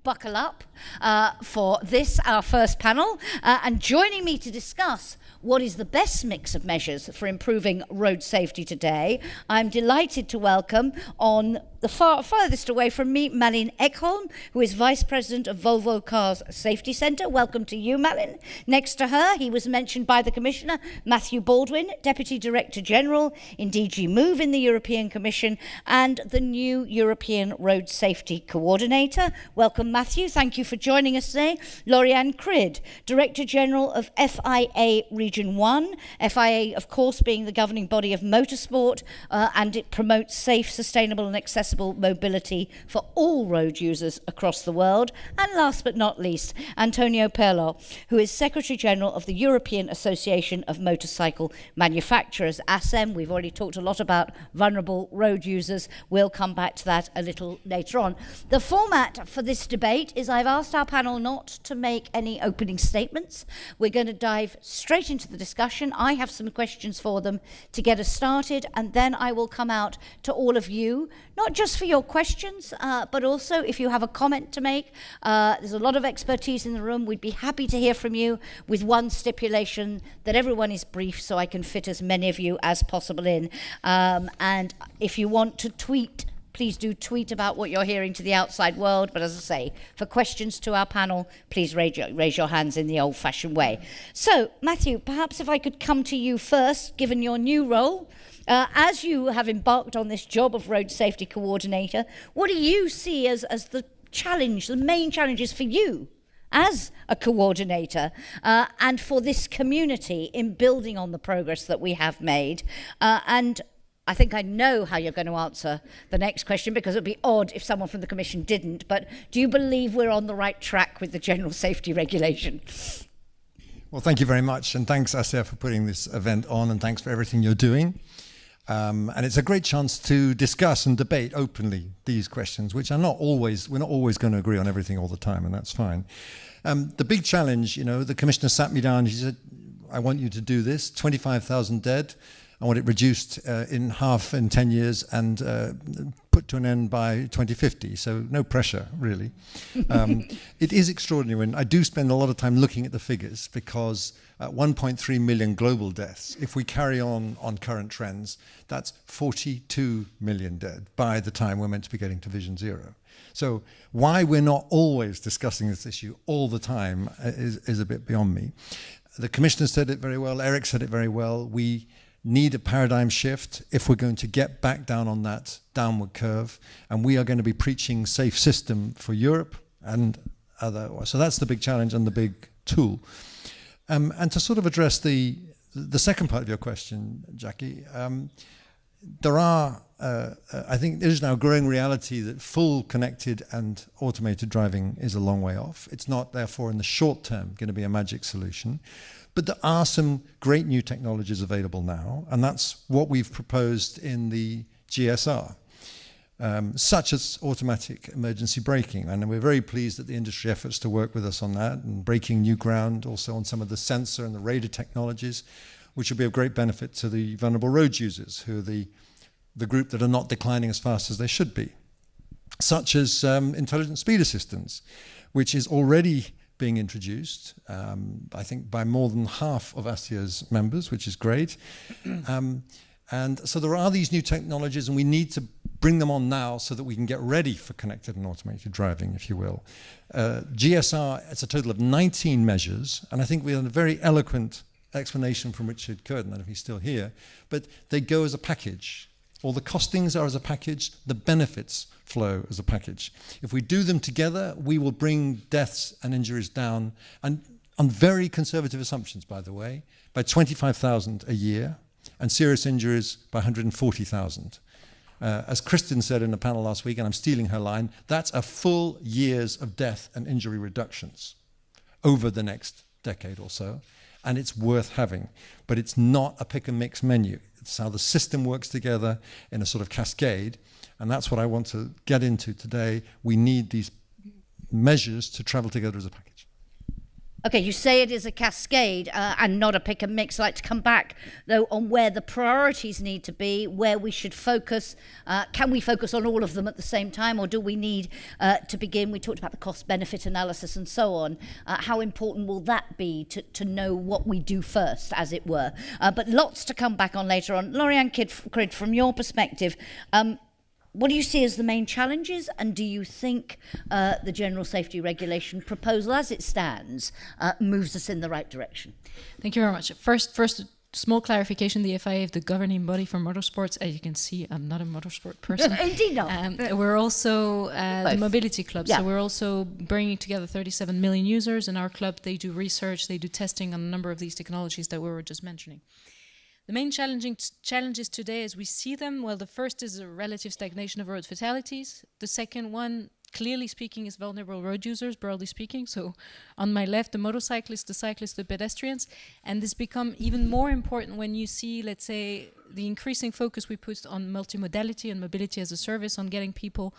buckle up for this, our first panel. And joining me to discuss what is the best mix of measures for improving road safety today, I'm delighted to welcome on the farthest away from me, Malin Ekholm, who is Vice President of Volvo Cars Safety Centre. Welcome to you, Malin. Next to her, he was mentioned by the Commissioner, Matthew Baldwin, Deputy Director General in DG Move in the European Commission, and the new European Road Safety Coordinator. Welcome, Matthew. Thank you for joining us today. Laurianne Krid, Director General of FIA Region 1. FIA, of course, being the governing body of motorsport, and it promotes safe, sustainable and accessible mobility for all road users across the world. And last but not least, Antonio Perlot, who is Secretary General of the European Association of Motorcycle Manufacturers, ACEM. We've already talked a lot about vulnerable road users. We'll come back to that a little later on. The format for this debate is I've asked our panel not to make any opening statements. We're going to dive straight into the discussion. I have some questions for them to get us started, and then I will come out to all of you, not just for your questions, but also if you have a comment to make. There's a lot of expertise in the room. We'd be happy to hear from you, with one stipulation, that everyone is brief so I can fit as many of you as possible in. And if you want to tweet, please do tweet about what you're hearing to the outside world. But as I say, for questions to our panel, please raise your hands in the old-fashioned way. So, Matthew, perhaps if I could come to you first, given your new role. As you have embarked on this job of road safety coordinator, what do you see as the challenge, the main challenges for you as a coordinator and for this community in building on the progress that we have made? And I think I know how you're going to answer the next question, because it would be odd if someone from the Commission didn't. But do you believe we're on the right track with the general safety regulation? Well, thank you very much. And thanks, ACEM, for putting this event on. And thanks for everything you're doing. And it's a great chance to discuss and debate openly these questions, which are we're not always going to agree on everything all the time, and that's fine. The big challenge, the Commissioner sat me down, he said, I want you to do this, 25,000 dead. I want it reduced in half in 10 years and put to an end by 2050. So no pressure, really. It is extraordinary. When I do spend a lot of time looking at the figures, because 1.3 million global deaths, if we carry on current trends, that's 42 million dead by the time we're meant to be getting to Vision Zero. So why we're not always discussing this issue all the time is a bit beyond me. The Commissioner said it very well, Eric said it very well. We need a paradigm shift if we're going to get back down on that downward curve, and we are going to be preaching safe system for Europe and other. So that's the big challenge and the big tool. And to sort of address the second part of your question, Jackie, there are, I think there is now a growing reality that full connected and automated driving is a long way off. It's not, therefore, in the short term going to be a magic solution. But there are some great new technologies available now, and that's what we've proposed in the GSR, such as automatic emergency braking. And we're very pleased that the industry efforts to work with us on that, and breaking new ground also on some of the sensor and the radar technologies, which will be of great benefit to the vulnerable road users, who are the group that are not declining as fast as they should be, such as intelligent speed assistance, which is already being introduced, I think, by more than half of ASEA's members, which is great. And so there are these new technologies, and we need to bring them on now so that we can get ready for connected and automated driving, if you will. GSR, it's a total of 19 measures, and I think we had a very eloquent explanation from Richard Curtin, I don't know if he's still here, but they go as a package. All the costings are as a package, the benefits flow as a package. If we do them together, we will bring deaths and injuries down, and on very conservative assumptions, by the way, by 25,000 a year, and serious injuries by 140,000. As Kristen said in a panel last week, and I'm stealing her line, that's a full years of death and injury reductions over the next decade or so, and it's worth having. But it's not a pick and mix menu. It's how the system works together in a sort of cascade, and that's what I want to get into today. We need these measures to travel together as a package. Okay, you say it is a cascade and not a pick and mix. I'd like to come back, though, on where the priorities need to be, where we should focus. Can we focus on all of them at the same time, or do we need to begin? We talked about the cost-benefit analysis and so on. How important will that be to know what we do first, as it were? But lots to come back on later on. Laurianne, Krid, from your perspective, what do you see as the main challenges, and do you think the General Safety Regulation proposal, as it stands, moves us in the right direction? Thank you very much. First, small clarification: the FIA is the governing body for motorsports. As you can see, I'm not a motorsport person. Indeed not. We're also the mobility club, Yeah. so we're also bringing together 37 million users. In our club, they do research, they do testing on a number of these technologies that we were just mentioning. The main challenges today, as we see them, well, the first is a relative stagnation of road fatalities. The second one, clearly speaking, is vulnerable road users, broadly speaking. So on my left, the motorcyclists, the cyclists, the pedestrians. And this become even more important when you see, let's say, the increasing focus we put on multimodality and mobility as a service, on getting people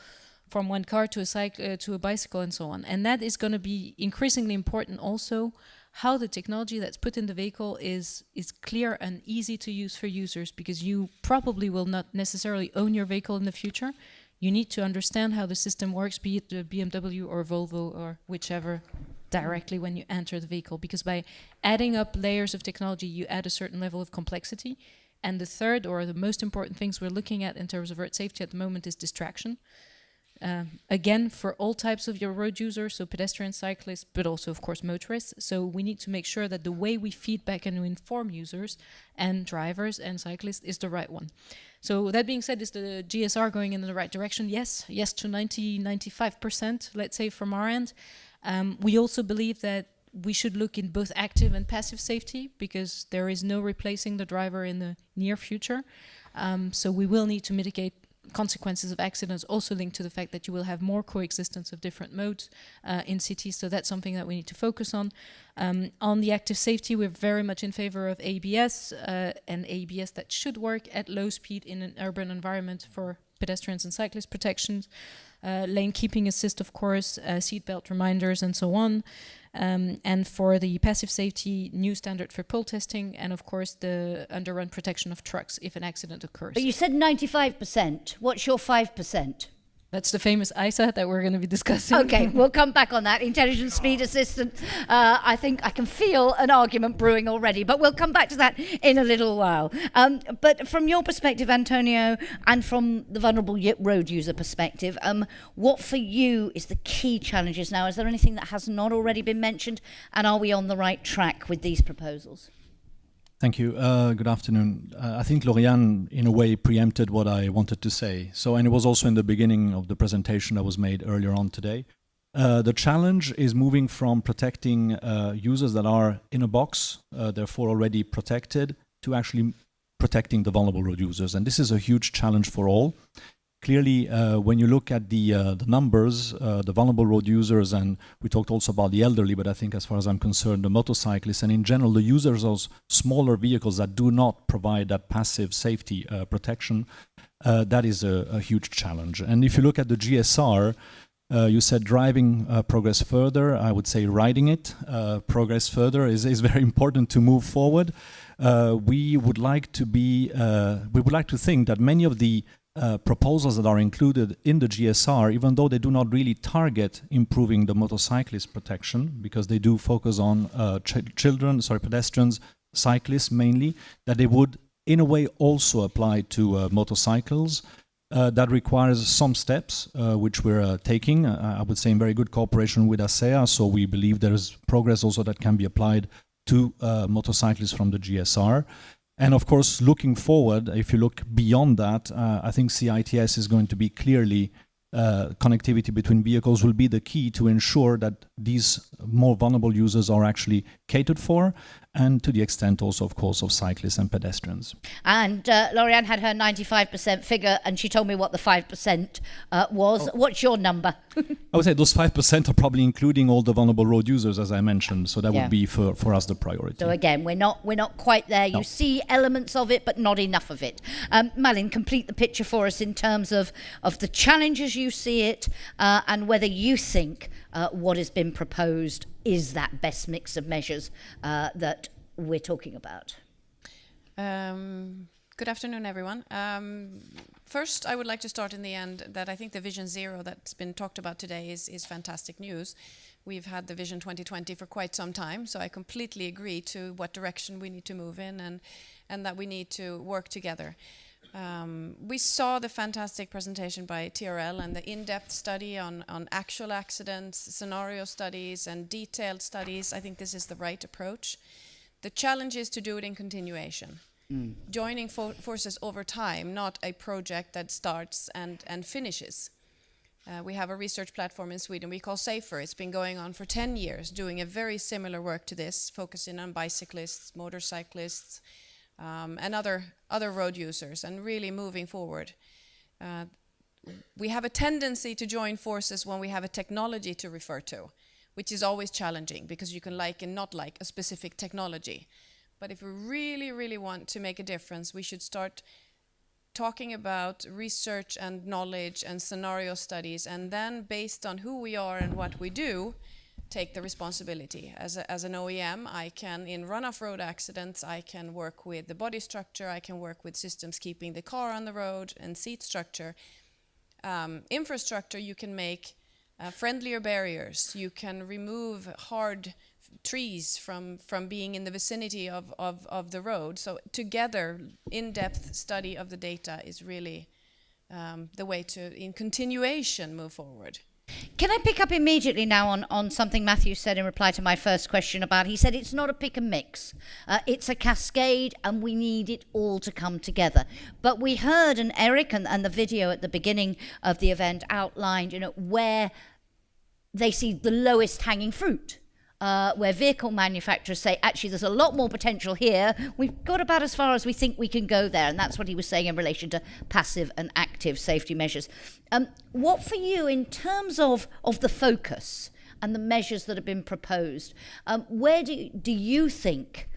from one car to a bicycle and so on. And that is going to be increasingly important also, how the technology that's put in the vehicle is clear and easy to use for users, because you probably will not necessarily own your vehicle in the future. You need to understand how the system works, be it the BMW or Volvo or whichever, directly when you enter the vehicle, because by adding up layers of technology, you add a certain level of complexity. And the third, or the most important things we're looking at in terms of road safety at the moment, is distraction. Again, for all types of your road users, so pedestrians, cyclists, but also, of course, motorists. So we need to make sure that the way we feedback and we inform users and drivers and cyclists is the right one. So that being said, is the GSR going in the right direction? Yes to 95%, let's say, from our end. We also believe that we should look in both active and passive safety, because there is no replacing the driver in the near future. So we will need to mitigate consequences of accidents, also linked to the fact that you will have more coexistence of different modes in cities. So that's something that we need to focus on. On the active safety, we're very much in favor of ABS, and ABS that should work at low speed in an urban environment for pedestrians and cyclist protections, lane keeping assist, of course, seatbelt reminders and so on. And for the passive safety, new standard for pull testing, and of course the underrun protection of trucks if an accident occurs. But you said 95%. What's your 5%? That's the famous ISA that we're going to be discussing. Okay, we'll come back on that. Intelligent speed assistant. I think I can feel an argument brewing already, but we'll come back to that in a little while. But from your perspective, Antonio, and from the vulnerable road user perspective, what for you is the key challenges now? Is there anything that has not already been mentioned? And are we on the right track with these proposals? Thank you. Good afternoon. I think Laurianne, in a way, preempted what I wanted to say. And it was also in the beginning of the presentation that was made earlier on today. The challenge is moving from protecting users that are in a box, therefore already protected, to actually protecting the vulnerable road users. And this is a huge challenge for all. Clearly, when you look at the numbers, the vulnerable road users, and we talked also about the elderly, but I think as far as I'm concerned, the motorcyclists, and in general, the users of smaller vehicles that do not provide that passive safety protection, that is a huge challenge. And if you look at the GSR, you said driving progress further. I would say riding it progress further is very important to move forward. We would like to think that many of the proposals that are included in the GSR, even though they do not really target improving the motorcyclist protection, because they do focus on pedestrians, cyclists mainly, that they would in a way also apply to motorcycles. That requires some steps, which we're taking, I would say in very good cooperation with ACEM, so we believe there is progress also that can be applied to motorcyclists from the GSR. And of course, looking forward, if you look beyond that, I think CITS is going to be clearly connectivity between vehicles will be the key to ensure that these more vulnerable users are actually catered for. and to the extent also, of course, of cyclists and pedestrians. And Laurianne had her 95% figure, and she told me what the 5% was. What's your number? I would say those 5% are probably including all the vulnerable road users, as I mentioned. So that would be for us the priority. So again, we're not quite there. You see elements of it, but not enough of it. Malin, complete the picture for us in terms of the challenges you see it, and whether you think what has been proposed is that best mix of measures that we're talking about. Good afternoon, everyone. First, I would like to start in the end that I think the Vision Zero that's been talked about today is fantastic news. We've had the Vision 2020 for quite some time, so I completely agree to what direction we need to move in and that we need to work together. We saw the fantastic presentation by TRL and the in-depth study on actual accidents, scenario studies, and detailed studies. I think this is the right approach. The challenge is to do it in continuation. Joining forces over time, not a project that starts and finishes. We have a research platform in Sweden we call SAFER. It's been going on for 10 years, doing a very similar work to this, focusing on bicyclists, motorcyclists, and other road users, and really moving forward. We have a tendency to join forces when we have a technology to refer to, which is always challenging because you can like and not like a specific technology. But if we really, really want to make a difference, we should start talking about research and knowledge and scenario studies, and then based on who we are and what we do, take the responsibility. As an OEM, I can, in run-off road accidents, I can work with the body structure, I can work with systems keeping the car on the road and seat structure. Infrastructure, you can make friendlier barriers, you can remove hard trees from being in the vicinity of the road. So together, in-depth study of the data is really the way to, in continuation, move forward. Can I pick up immediately now on something Matthew said in reply to my first question about, he said it's not a pick and mix, it's a cascade and we need it all to come together. But we heard, and Eric and the video at the beginning of the event outlined, where they see the lowest hanging fruit. Where vehicle manufacturers say, actually, there's a lot more potential here. We've got about as far as we think we can go there. And that's what he was saying in relation to passive and active safety measures. What for you, in terms of the focus and the measures that have been proposed, where do you think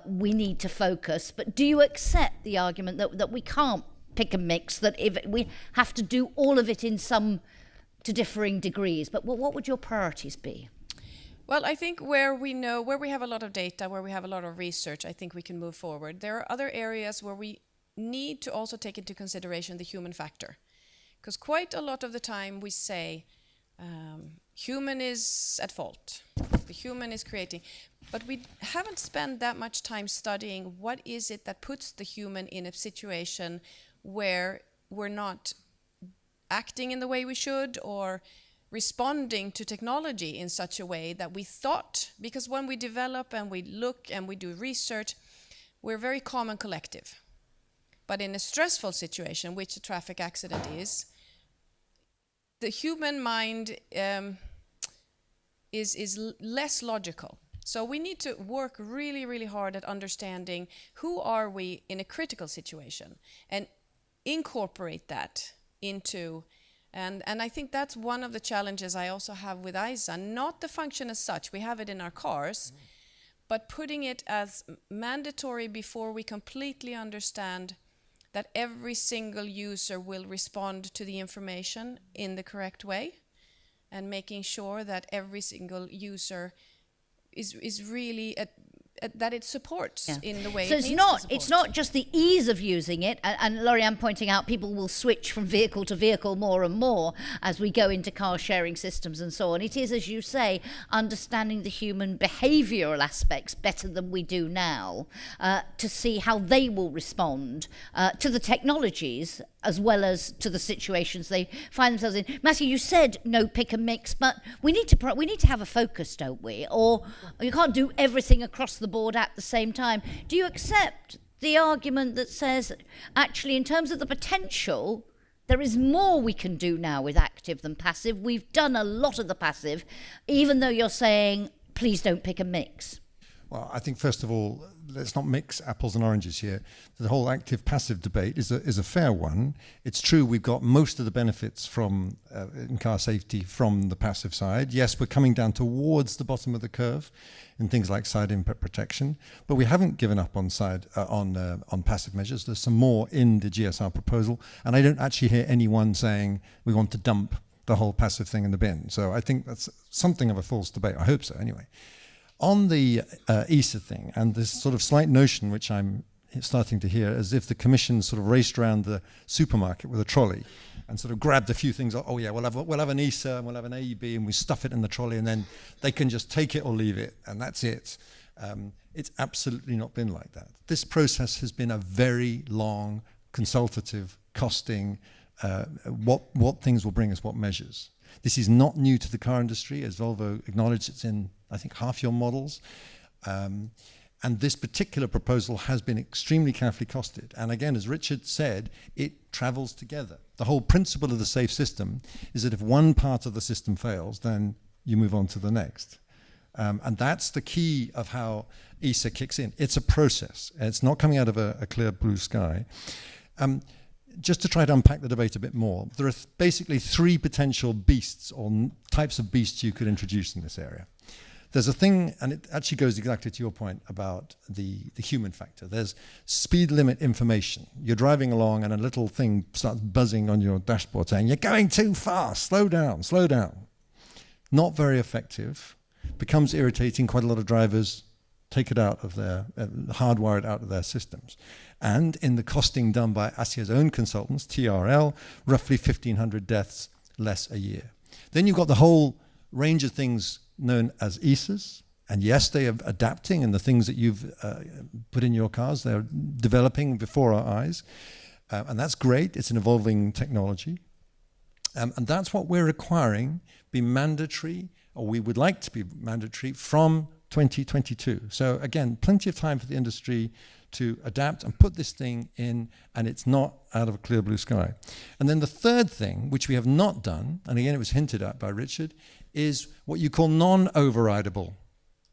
we need to focus? But do you accept the argument that we can't pick and mix, that if we have to do all of it in some to differing degrees? But what would your priorities be? Well, I think where we have a lot of data, where we have a lot of research, I think we can move forward. There are other areas where we need to also take into consideration the human factor. Because quite a lot of the time we say, human is at fault, the human is creating. But we haven't spent that much time studying what is it that puts the human in a situation where we're not acting in the way we should, or responding to technology in such a way that we thought, because when we develop and we look and we do research, we're very calm and collective. But in a stressful situation, which a traffic accident is, the human mind is less logical. So we need to work really, really hard at understanding who are we in a critical situation and incorporate that into. And I think that's one of the challenges I also have with ACEM, not the function as such, we have it in our cars, but putting it as mandatory before we completely understand that every single user will respond to the information in the correct way, and making sure that every single user is really that it supports in the way so it needs to support. It's not just the ease of using it, and Laurianne pointing out people will switch from vehicle to vehicle more and more as we go into car sharing systems and so on. It is, as you say, understanding the human behavioural aspects better than we do now, to see how they will respond to the technologies as well as to the situations they find themselves in. Matthew, you said no pick and mix, but we need to have a focus, don't we? Or you can't do everything across the board at the same time. Do you accept the argument that says, actually, in terms of the potential, there is more we can do now with active than passive? We've done a lot of the passive, even though you're saying, please don't pick and mix. Well, I think first of all, let's not mix apples and oranges here. The whole active-passive debate is a fair one. It's true we've got most of the benefits from in car safety from the passive side. Yes, we're coming down towards the bottom of the curve in things like side impact protection, but we haven't given up on on passive measures. There's some more in the GSR proposal, and I don't actually hear anyone saying we want to dump the whole passive thing in the bin. So I think that's something of a false debate. I hope so, anyway. On the ESA thing, and this sort of slight notion which I'm starting to hear, as if the Commission sort of raced around the supermarket with a trolley and sort of grabbed a few things. Oh yeah, we'll have an ESA and we'll have an AEB, and we stuff it in the trolley, and then they can just take it or leave it, and that's it. It's absolutely not been like that. This process has been a very long, consultative, costing, what things will bring us what measures. This is not new to the car industry, as Volvo acknowledged. It's in, I think, half your models. And this particular proposal has been extremely carefully costed. And again, as Richard said, it travels together. The whole principle of the safe system is that if one part of the system fails, then you move on to the next. And that's the key of how ESA kicks in. It's a process. It's not coming out of a clear blue sky. Just to try to unpack the debate a bit more, there are basically three potential beasts or types of beasts you could introduce in this area. There's a thing, and it actually goes exactly to your point about the human factor. There's speed limit information. You're driving along and a little thing starts buzzing on your dashboard saying, you're going too fast, slow down, slow down. Not very effective, becomes irritating. Quite a lot of drivers take it out of their, hardwire it out of their systems. And in the costing done by ACEM's own consultants, TRL, roughly 1,500 deaths less a year. Then you've got the whole range of things known as ESAs. And yes, they are adapting, and the things that you've put in your cars, they're developing before our eyes. And that's great. It's an evolving technology. And that's what we're requiring be mandatory, or we would like to be mandatory, from 2022. So again, plenty of time for the industry to adapt and put this thing in, and it's not out of a clear blue sky. And then the third thing, which we have not done, and again it was hinted at by Richard, is what you call non-overridable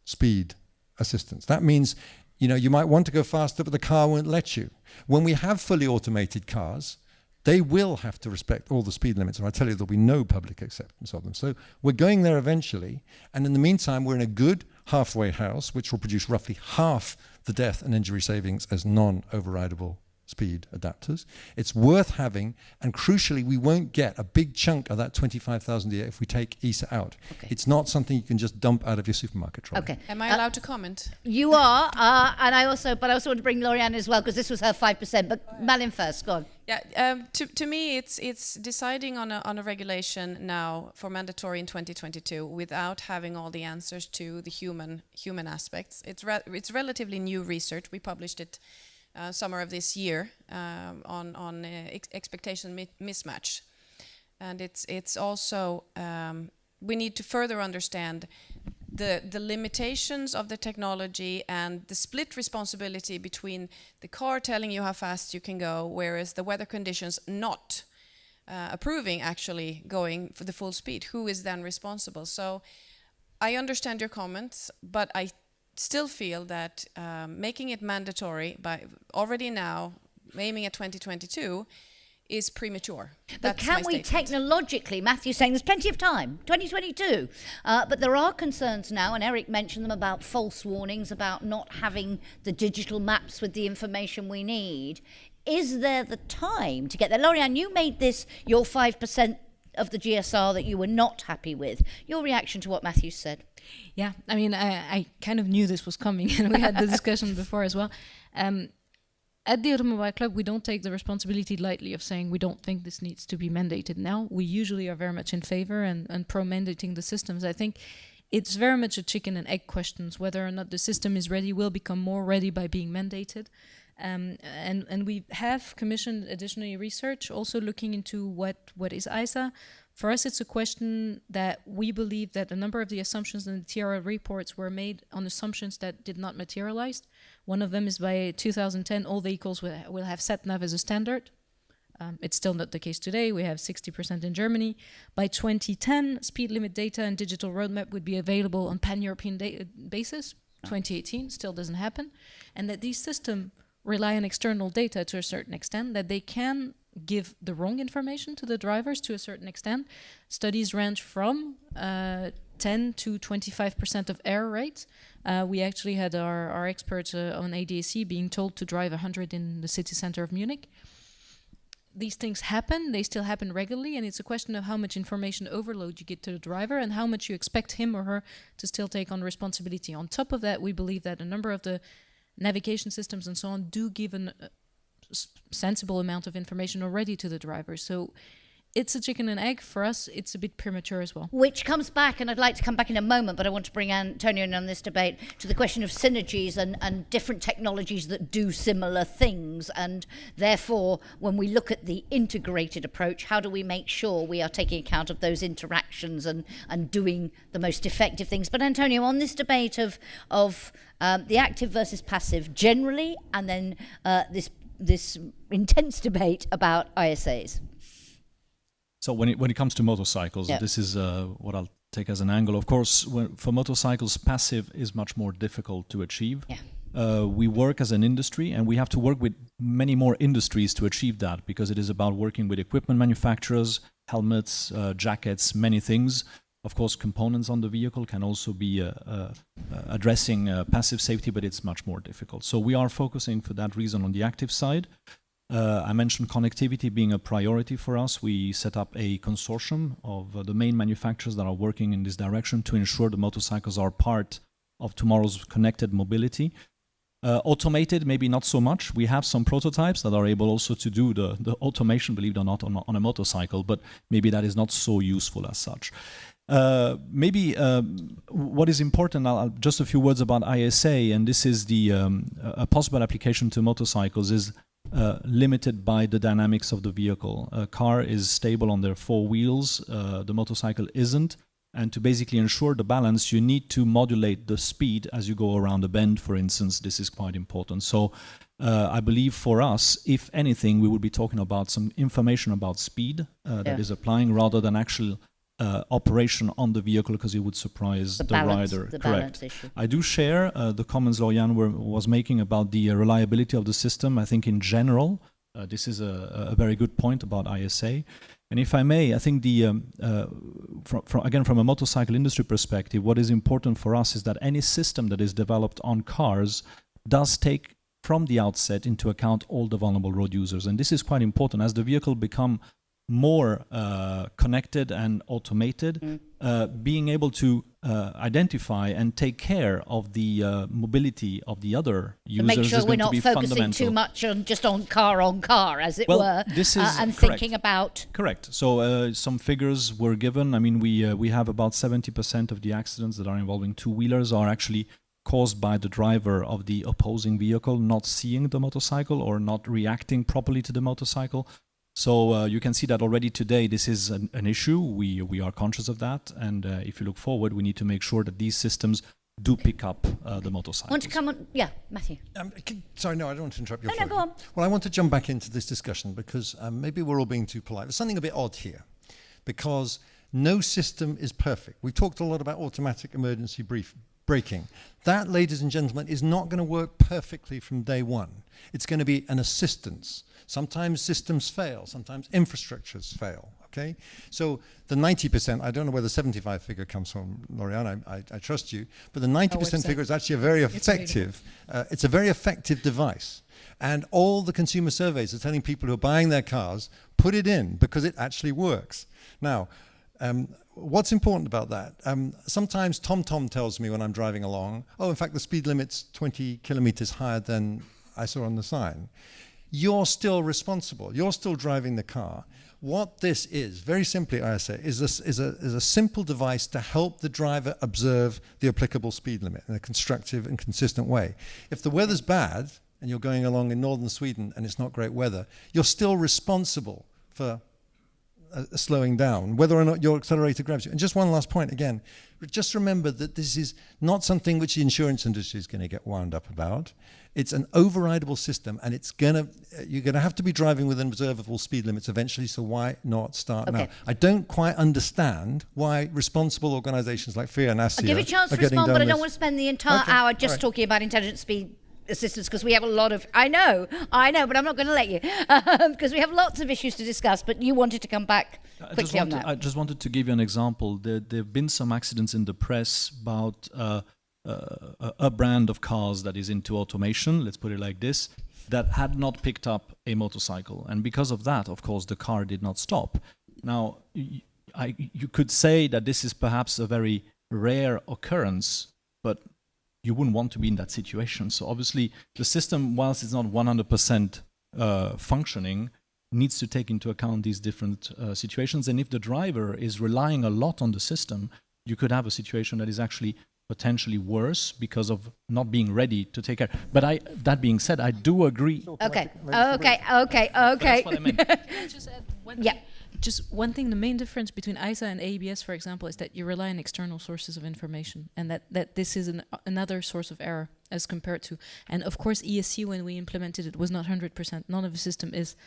speed assistance. That means, you might want to go faster, but the car won't let you. When we have fully automated cars, they will have to respect all the speed limits, and I tell you, there'll be no public acceptance of them. So we're going there eventually, and in the meantime, we're in a good halfway house, which will produce roughly half the death and injury savings as non-overridable speed adapters. It's worth having, and crucially, we won't get a big chunk of that 25,000 a year if we take ESA out. Okay. It's not something you can just dump out of your supermarket trolley. Okay. Am I allowed to comment? You are, and I also want to bring Laurianne as well, because this was her 5%. But Malin first, go on. Yeah, to me, it's deciding on a regulation now for mandatory in 2022 without having all the answers to the human aspects. It's relatively new research. We published it summer of this year on expectation mismatch, and it's also we need to further understand the limitations of the technology and the split responsibility between the car telling you how fast you can go, whereas the weather conditions not approving actually going for the full speed. Who is then responsible? So I understand your comments, but I still feel that making it mandatory by already now, aiming at 2022, is premature. But can we technologically, Matthew's saying there's plenty of time, 2022, but there are concerns now, and Eric mentioned them, about false warnings, about not having the digital maps with the information we need. Is there the time to get there? Laurianne, you made this your 5% of the GSR that you were not happy with. Your reaction to what Matthew said? Yeah, I mean, I kind of knew this was coming, and we had the discussion before as well. At the Automobile Club, we don't take the responsibility lightly of saying we don't think this needs to be mandated now. We usually are very much in favor and pro-mandating the systems. I think it's very much a chicken and egg question. Whether or not the system is ready will become more ready by being mandated. And we have commissioned additional research also looking into what is ISA. For us, it's a question that we believe that a number of the assumptions in the TRL reports were made on assumptions that did not materialize. One of them is by 2010, all vehicles will have sat-nav as a standard. It's still not the case today. We have 60% in Germany. By 2010, speed limit data and digital roadmap would be available on pan-European basis. 2018, still doesn't happen, and that these systems rely on external data to a certain extent, that they can give the wrong information to the drivers to a certain extent. Studies range from 10 to 25% of error rate. We actually had our experts on ADAC being told to drive 100 in the city center of Munich. These things happen, they still happen regularly, and it's a question of how much information overload you get to the driver and how much you expect him or her to still take on responsibility. On top of that, we believe that a number of the navigation systems and so on do give a sensible amount of information already to the driver. So it's a chicken and egg. For us, it's a bit premature as well. Which comes back, and I'd like to come back in a moment, but I want to bring Antonio in on this debate, to the question of synergies and different technologies that do similar things. And therefore, when we look at the integrated approach, how do we make sure we are taking account of those interactions and doing the most effective things? But Antonio, on this debate of the active versus passive generally, and then this intense debate about ISAs. So when it comes to motorcycles, this is what I'll take as an angle. Of course, for motorcycles, passive is much more difficult to achieve. Yeah. We work as an industry, and we have to work with many more industries to achieve that, because it is about working with equipment manufacturers, helmets, jackets, many things. Of course, components on the vehicle can also be addressing passive safety, but it's much more difficult. So we are focusing for that reason on the active side. I mentioned connectivity being a priority for us. We set up a consortium of the main manufacturers that are working in this direction to ensure the motorcycles are part of tomorrow's connected mobility. Automated, maybe not so much. We have some prototypes that are able also to do the automation, believe it or not, on a motorcycle, but maybe that is not so useful as such. What is important, just a few words about ISA, and this is a possible application to motorcycles, is limited by the dynamics of the vehicle. A car is stable on their four wheels, the motorcycle isn't, and to basically ensure the balance, you need to modulate the speed as you go around a bend, for instance. This is quite important. So I believe for us, if anything, we would be talking about some information about speed that is applying rather than actual operation on the vehicle, because it would surprise the rider. Correct. I do share the comments Laurianne was making about the reliability of the system. I think in general, this is a very good point about ISA. And if I may, I think again, from a motorcycle industry perspective, what is important for us is that any system that is developed on cars does take from the outset into account all the vulnerable road users. And this is quite important. As the vehicle become more connected and automated, being able to identify and take care of the mobility of the other users make sure is we're going to not be focusing fundamental. too much on just on car, as it were, this is and correct. thinking about. Correct. So some figures were given. I mean, we have about 70% of the accidents that are involving two-wheelers are actually caused by the driver of the opposing vehicle not seeing the motorcycle or not reacting properly to the motorcycle. So you can see that already today this is an issue. We are conscious of that, and if you look forward, we need to make sure that these systems do pick up the motorcycles. Want to come on? Yeah, Matthew. Sorry, no, I don't want to interrupt your No, go on. Well, I want to jump back into this discussion because maybe we're all being too polite. There's something a bit odd here, because no system is perfect. We talked a lot about automatic emergency braking. That, ladies and gentlemen, is not going to work perfectly from day one. It's going to be an assistance. Sometimes systems fail, sometimes infrastructures fail, okay? So the 90%, I don't know where the 75 figure comes from, Laurianne, I trust you, but the 90% figure is actually a very effective, it's a very effective device. And all the consumer surveys are telling people who are buying their cars, put it in because it actually works. Now, what's important about that? Sometimes TomTom tells me when I'm driving along, oh, in fact, the speed limit's 20 kilometers higher than I saw on the sign. You're still responsible. You're still driving the car. What this is, very simply, I say, is a simple device to help the driver observe the applicable speed limit in a constructive and consistent way. If the weather's bad and you're going along in northern Sweden and it's not great weather, you're still responsible for slowing down, whether or not your accelerator grabs you. And just one last point, again, just remember that this is not something which the insurance industry is going to get wound up about. it's an overridable system, and you're gonna have to be driving within observable speed limits eventually. So why not start now? I don't quite understand why responsible organisations like FIA and ACEM I'll give you a chance to respond, but I don't want to spend the entire hour just talking about intelligent speed assistance, because we have a lot of, I know, but I'm not going to let you, because we have lots of issues to discuss, but you wanted to come back quickly on that. I just wanted to give you an example. There have been some accidents in the press about a brand of cars that is into automation, let's put it like this, that had not picked up a motorcycle. And because of that, of course, the car did not stop. Now, you could say that this is perhaps a very rare occurrence, but you wouldn't want to be in that situation. So obviously, the system, whilst it's not 100% functioning, needs to take into account these different situations. And if the driver is relying a lot on the system, you could have a situation that is actually potentially worse because of not being ready to take care. But that being said, I do agree. Okay. That's what I meant. Just add one thing. Just one thing, the main difference between ISA and ABS, for example, is that you rely on external sources of information, and that this is another source of error as compared to, and of course ESC, when we implemented it, was not 100%, none of the system is,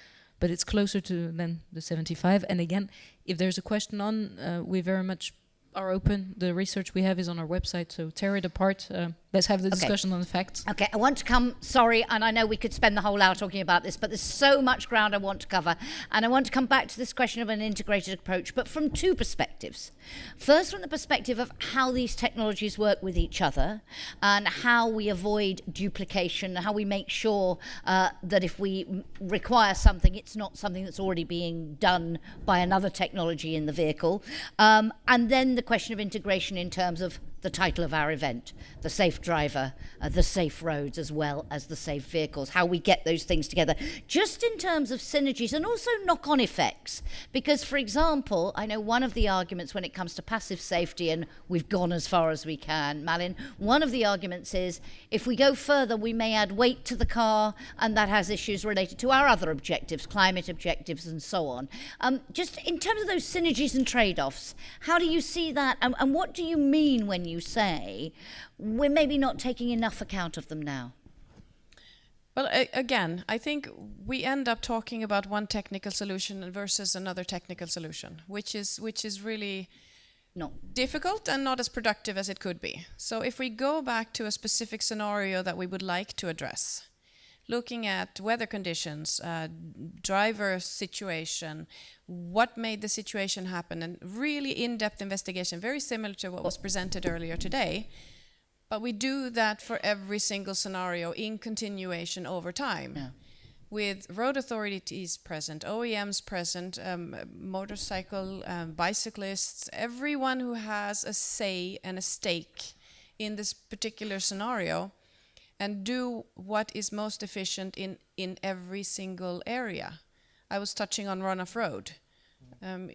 but it's closer to than the 75. And again, if there's a question on, we very much are open. The research we have is on our website, so tear it apart. Let's have the discussion on the facts. Okay, I want to come, sorry, and I know we could spend the whole hour talking about this, but there's so much ground I want to cover. And I want to come back to this question of an integrated approach, but from two perspectives. First, from the perspective of how these technologies work with each other and how we avoid duplication, how we make sure that if we require something, it's not something that's already being done by another technology in the vehicle. And then the question of integration in terms of the title of our event, the safe driver, the safe roads, as well as the safe vehicles, how we get those things together, just in terms of synergies and also knock-on effects. Because, for example, I know one of the arguments when it comes to passive safety, and we've gone as far as we can, Malin, one of the arguments is if we go further, we may add weight to the car, and that has issues related to our other objectives, climate objectives, and so on. Just in terms of those synergies and trade-offs, how do you see that, and what do you mean when you say we're maybe not taking enough account of them now? Well, again, I think we end up talking about one technical solution versus another technical solution, which is really difficult and not as productive as it could be. So if we go back to a specific scenario that we would like to address, looking at weather conditions, driver situation, what made the situation happen, and really in-depth investigation, very similar to what was presented earlier today. But we do that for every single scenario in continuation over time. With road authorities present, OEMs present, motorcycle, bicyclists, everyone who has a say and a stake in this particular scenario, and do what is most efficient in every single area. I was touching on run-off road. And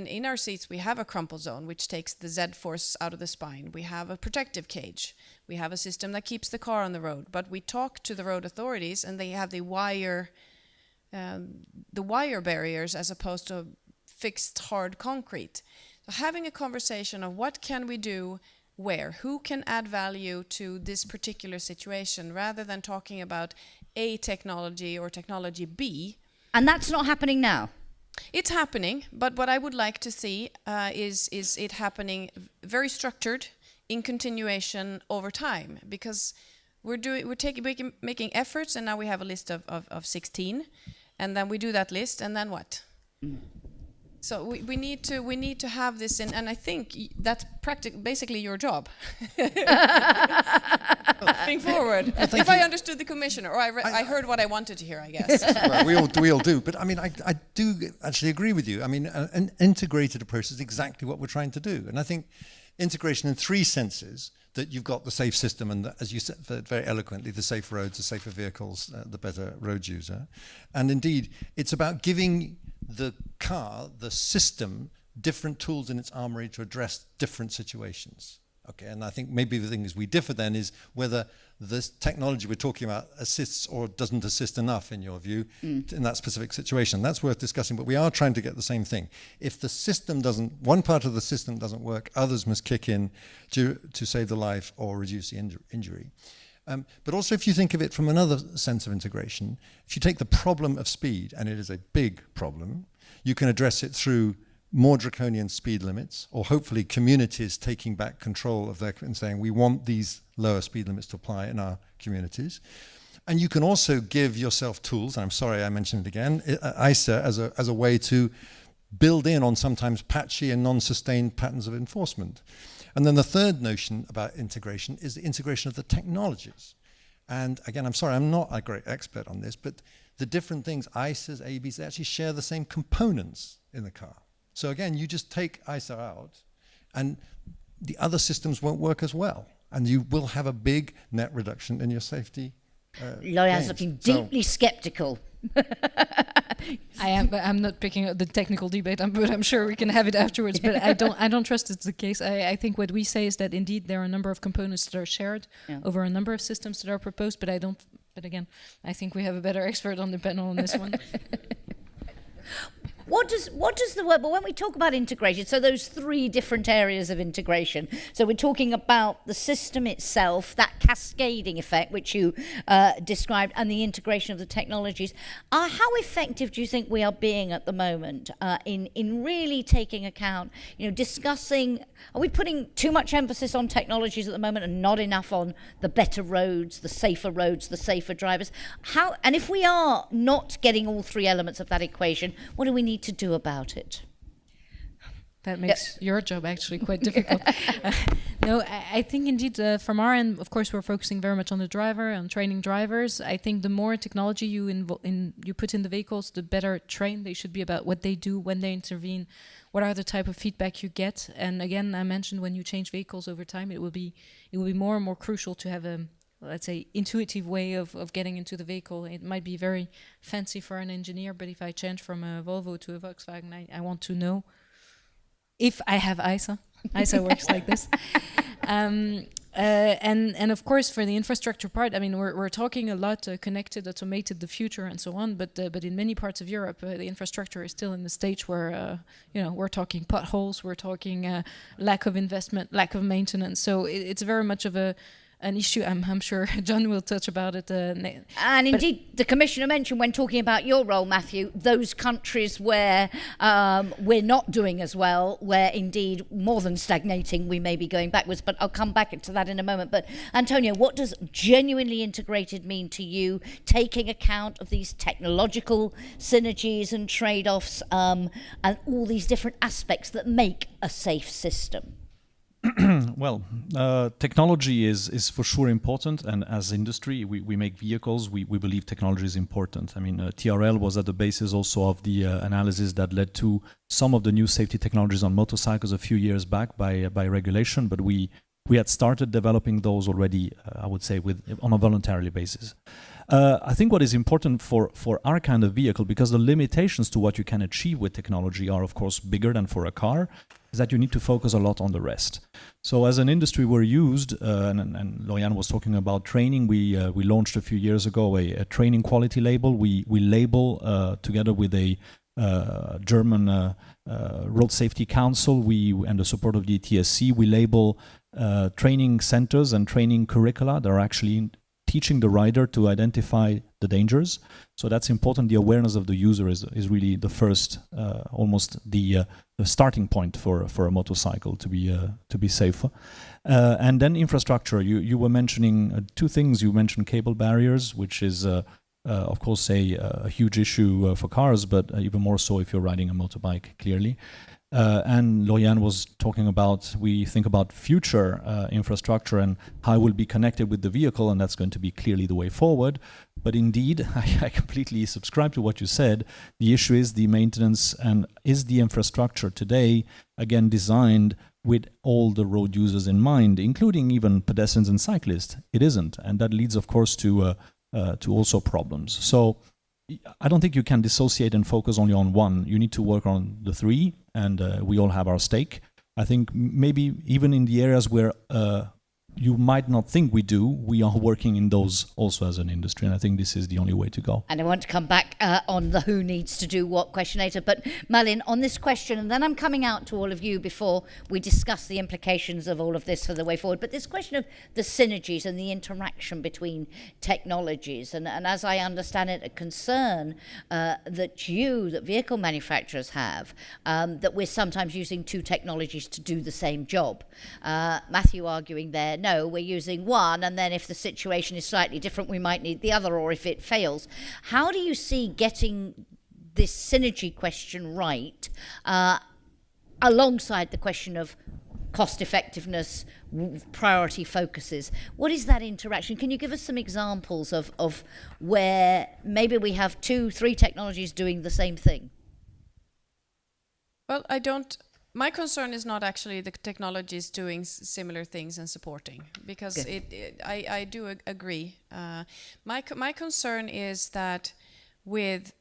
in our seats, we have a crumple zone, which takes the Z-force out of the spine. We have a protective cage. We have a system that keeps the car on the road. But we talk to the road authorities, and they have the wire barriers as opposed to fixed hard concrete. So having a conversation of what can we do, where, who can add value to this particular situation, rather than talking about A technology or technology B. And that's not happening now? It's happening, but what I would like to see is it happening very structured, in continuation over time, because we're making efforts, and now we have a list of 16, and then we do that list, and then what? So we need to have this in, and I think that's basically your job. Moving forward. If I understood the commissioner, or I heard what I wanted to hear, I guess. Well, we all do. But I mean, I do actually agree with you. I mean, an integrated approach is exactly what we're trying to do. And I think integration in three senses, that you've got the safe system and, as you said very eloquently, the safe roads, the safer vehicles, the better road user. And indeed, it's about giving the car, the system, different tools in its armory to address different situations. Okay, and I think maybe the things we differ then is whether this technology we're talking about assists or doesn't assist enough, in your view, in that specific situation. That's worth discussing, but we are trying to get the same thing. If the system one part of the system doesn't work, others must kick in to save the life or reduce the injury. But also if you think of it from another sense of integration, if you take the problem of speed, and it is a big problem, you can address it through more draconian speed limits, or hopefully communities taking back control of their and saying we want these lower speed limits to apply in our communities. And you can also give yourself tools, and I'm sorry I mentioned it again, ISA as a way to build in on sometimes patchy and non-sustained patterns of enforcement. And then the third notion about integration is the integration of the technologies. And again, I'm sorry, I'm not a great expert on this, but the different things, ISAs, ABs, they actually share the same components in the car. So again, you just take ISA out and the other systems won't work as well. And you will have a big net reduction in your safety. Laurianne's looking deeply skeptical. I am, but I'm not picking up the technical debate. But I'm sure we can have it afterwards. But I don't trust it's the case. I think what we say is that indeed there are a number of components that are shared over a number of systems that are proposed. But I don't. But again, I think we have a better expert on the panel on this one. What does the word, but when we talk about integration, so those three different areas of integration, so we're talking about the system itself, that cascading effect which you described, and the integration of the technologies. How effective do you think we are being at the moment in really taking account, discussing, are we putting too much emphasis on technologies at the moment and not enough on the better roads, the safer drivers? How, and if we are not getting all three elements of that equation, what do we need to do about it? That makes your job actually quite difficult. No, I think indeed from our end, of course, we're focusing very much on the driver, on training drivers. I think the more technology you put in the vehicles, the better trained they should be about what they do, when they intervene, what are the type of feedback you get. And again, I mentioned when you change vehicles over time, it will be more and more crucial to have a, let's say, intuitive way of getting into the vehicle. It might be very fancy for an engineer, but if I change from a Volvo to a Volkswagen, I want to know if I have ISA. ISA works like this. And of course, for the infrastructure part, I mean, we're talking a lot connected, automated, the future, and so on. But in many parts of Europe, the infrastructure is still in the stage where we're talking potholes, we're talking lack of investment, lack of maintenance. So it's very much of an issue. I'm sure John will touch about it. And indeed, the Commissioner mentioned when talking about your role, Matthew, those countries where we're not doing as well, where indeed more than stagnating, we may be going backwards, but I'll come back to that in a moment. But Antonio, what does genuinely integrated mean to you, taking account of these technological synergies and trade-offs and all these different aspects that make a safe system? Well, technology is for sure important, and as industry, we make vehicles, we believe technology is important. I mean, TRL was at the basis also of the analysis that led to some of the new safety technologies on motorcycles a few years back by regulation, but we had started developing those already, I would say, on a voluntarily basis. I think what is important for our kind of vehicle, because the limitations to what you can achieve with technology are, of course, bigger than for a car, is that you need to focus a lot on the rest. So as an industry, we're used, and Laurianne was talking about training. We launched a few years ago a training quality label. We label together with a German Road Safety Council and the support of the TSC, we label training centers and training curricula that are actually teaching the rider to identify the dangers. So that's important. The awareness of the user is really the first, almost the starting point for a motorcycle to be safer. And then infrastructure. You were mentioning two things. You mentioned cable barriers, which is of course a huge issue for cars, but even more so if you're riding a motorbike, clearly. And Laurianne was talking about, we think about future infrastructure and how it will be connected with the vehicle, and that's going to be clearly the way forward. But indeed, I completely subscribe to what you said. The issue is the maintenance, and is the infrastructure today, again, designed with all the road users in mind, including even pedestrians and cyclists? It isn't, and that leads, of course, to also problems. So I don't think you can dissociate and focus only on one. You need to work on the three, and we all have our stake. I think maybe even in the areas where you might not think we do, we are working in those also as an industry, and I think this is the only way to go. And I want to come back on the who needs to do what question later. But Malin, on this question, and then I'm coming out to all of you before we discuss the implications of all of this for the way forward. But this question of the synergies and the interaction between technologies, and as I understand it, a concern that vehicle manufacturers have, that we're sometimes using two technologies to do the same job. Matthew arguing there, no, we're using one, and then if the situation is slightly different, we might need the other, or if it fails. How do you see getting this synergy question right alongside the question of cost effectiveness, priority focuses? What is that interaction? Can you give us some examples of where maybe we have 2-3 technologies doing the same thing? Well, my concern is not actually the technologies doing similar things and supporting, because I do agree. My concern is that with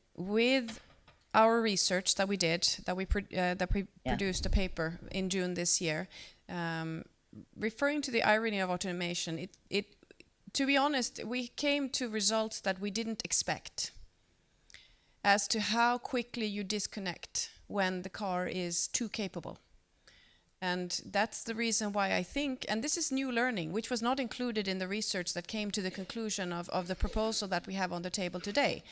our research that we did, that we produced a paper in June this year, referring to the irony of automation, to be honest, we came to results that we didn't expect as to how quickly you disconnect when the car is too capable. And that's the reason why I think, and this is new learning, which was not included in the research that came to the conclusion of the proposal that we have on the table today.